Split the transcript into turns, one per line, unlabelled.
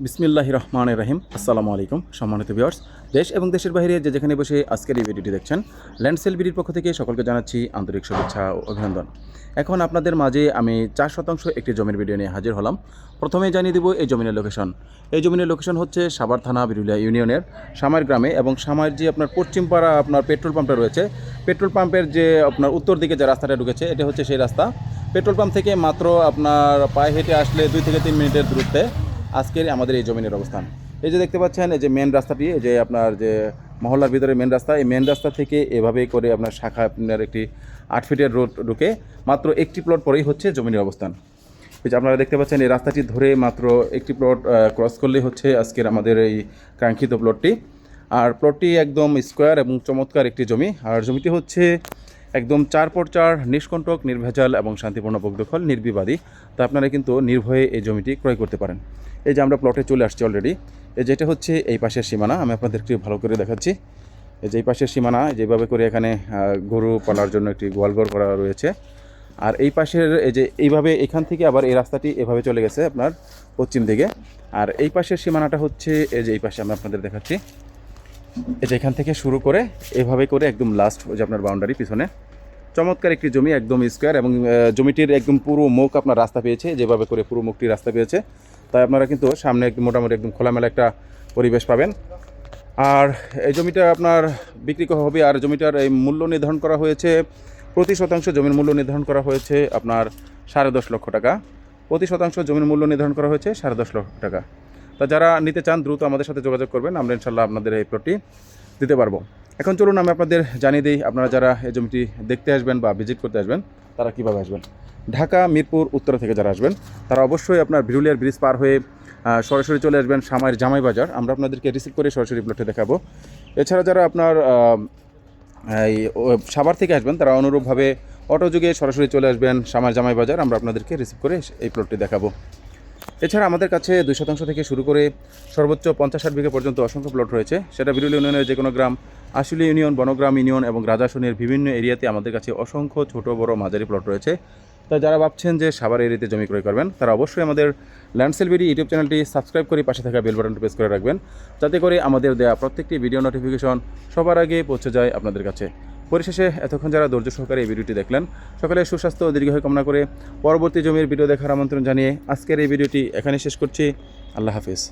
বিসমিল্লাহির রহমানির রহিম। আসসালামু আলাইকুম সম্মানিত ভিউয়ার্স, দেশ এবং দেশের বাইরে যে যেখানে বসে আজকের এই ভিডিওটি দেখছেন, ল্যান্ডসেল বিডির পক্ষ থেকে সকলকে জানাচ্ছি আন্তরিক শুভেচ্ছা ও অভিনন্দন। এখন আপনাদের মাঝে আমি 4% একটি জমির ভিডিও নিয়ে হাজির হলাম। প্রথমে জানিয়ে দেব এই জমিনের লোকেশন। এই জমিনের লোকেশন হচ্ছে সাভার থানা বিরুলিয়া ইউনিয়নের সামার গ্রামে, এবং সামার যে আপনার পশ্চিমপাড়া আপনার পেট্রোল পাম্পটা রয়েছে, পেট্রোল পাম্পের যে আপনার উত্তর দিকে যে রাস্তাটা ঢুকেছে, এটা হচ্ছে সেই রাস্তা। পেট্রোল পাম্প থেকে মাত্র আপনার পায়ে হেঁটে আসলে 2 থেকে 3 মিনিটের দূরত্বে আজকের আমাদের এই জমিনের অবস্থান। এই যে দেখতে পাচ্ছেন, এই যে মেন রাস্তাটি, এই যে আপনার যে মহল্লার ভিতরে মেন রাস্তা, এই মেন রাস্তা থেকে এভাবে করে আপনার শাখা আপনার একটি 8 ফিটের রোড ঢুকে মাত্র একটি প্লট পরেই হচ্ছে জমিনের অবস্থান। এই যে আপনারা দেখতে পাচ্ছেন, এই রাস্তাটি ধরে মাত্র একটি প্লট ক্রস করলেই হচ্ছে আজকের আমাদের এই কাঙ্ক্ষিত প্লটটি। আর প্লটটি একদম স্কোয়ার এবং চমৎকার একটি জমি। আর জমিটি হচ্ছে একদম 4x4 নিষ্কণ্টক, নির্ভেজাল এবং শান্তিপূর্ণ বকদখল, নির্বিবাদী। তা আপনারা কিন্তু নির্ভয়ে এই জমিটি ক্রয় করতে পারেন। এই যে আমরা প্লটে চলে আসছি অলরেডি। এই যেটা হচ্ছে এই পাশের সীমানা, আমি আপনাদেরকে ভালো করে দেখাচ্ছি। এই যে এই পাশের সীমানা, যেভাবে করে এখানে গরু পালার জন্য একটি গোয়ালঘর করা রয়েছে। আর এই পাশের এই যে এইভাবে এখান থেকে আবার এই রাস্তাটি এভাবে চলে গেছে আপনার পশ্চিম দিকে। আর এই পাশের সীমানাটা হচ্ছে এই যে এই পাশে আমি আপনাদের দেখাচ্ছি। এই যে এখান থেকে শুরু করে এভাবে করে একদম লাস্ট যে আপনার বাউন্ডারি পিছনে চমৎকার একটি জমি, একদম স্কোয়ার, এবং জমিটির একদম পুরো মুখ আপনার রাস্তা পেয়েছে, যেভাবে করে পুরো মুখটি রাস্তা পেয়েছে। তাই আপনারা কিন্তু সামনে একদম মোটামুটি একদম খোলামেলা একটা পরিবেশ পাবেন। আর এই জমিটা আপনার বিক্রি হবে। আর জমিটার এই মূল্য নির্ধারণ করা হয়েছে, প্রতি শতাংশ জমির মূল্য নির্ধারণ করা হয়েছে আপনার 10.5 লক্ষ টাকা। প্রতি শতাংশ জমির মূল্য নির্ধারণ করা হয়েছে 10.5 লক্ষ টাকা। তা যারা নিতে চান দ্রুত আমাদের সাথে যোগাযোগ করবেন, আমরা ইনশাল্লাহ আপনাদের এই প্লটটি দিতে পারবো। এখন চলুন আমি আপনাদের জানিয়ে দিই, আপনারা যারা এই জমিটি দেখতে আসবেন বা ভিজিট করতে আসবেন তারা কীভাবে আসবেন। ঢাকা মিরপুর উত্তর থেকে যারা আসবেন তারা অবশ্যই আপনার বিরুলিয়ার ব্রিজ পার হয়ে সরাসরি চলে আসবেন সামার জামাই বাজার। আমরা আপনাদেরকে রিসিভ করে সরাসরি প্লটে দেখাবো। এছাড়া যারা আপনার এই সাভার থেকে আসবেন তারা অনুরূপভাবে অটো যুগে সরাসরি চলে আসবেন সামার জামাই বাজার, আমরা আপনাদেরকে রিসিভ করে এই প্লটটি দেখাবো। এছাড়া আমাদের কাছে 2% থেকে শুরু করে সর্বোচ্চ 50-60 বিঘা পর্যন্ত অসংখ্য প্লট রয়েছে। সেটা বিরুলিয়া ইউনিয়নের যে কোনো গ্রাম, আশুলিয়া ইউনিয়ন, বনগ্রাম ইউনিয়ন এবং রাজাসনের বিভিন্ন এরিয়াতে আমাদের কাছে অসংখ্য ছোট বড় মাঝারি প্লট রয়েছে। তাই যারা ভাবছেন যে সাভার এরিয়াতে জমি ক্রয় করবেন তারা অবশ্যই আমাদের ল্যান্ডসেল বিডি ইউটিউব চ্যানেলটি সাবস্ক্রাইব করে পাশে থাকা বেল বাটনটি প্রেস করে রাখবেন, যাতে করে আমাদের দেওয়া প্রত্যেকটি ভিডিও নোটিফিকেশন সবার আগে পৌঁছে যায় আপনাদের কাছে। পরিশেষে এতক্ষণ যারা ধৈর্য সহকারে এই ভিডিওটি দেখলেন, সকলের সুস্বাস্থ্য ও দীর্ঘায়ু কামনা করে পরবর্তী জমির ভিডিও দেখার আমন্ত্রণ জানিয়ে আজকের এই ভিডিওটি এখানে শেষ করছি। আল্লাহ হাফিজ।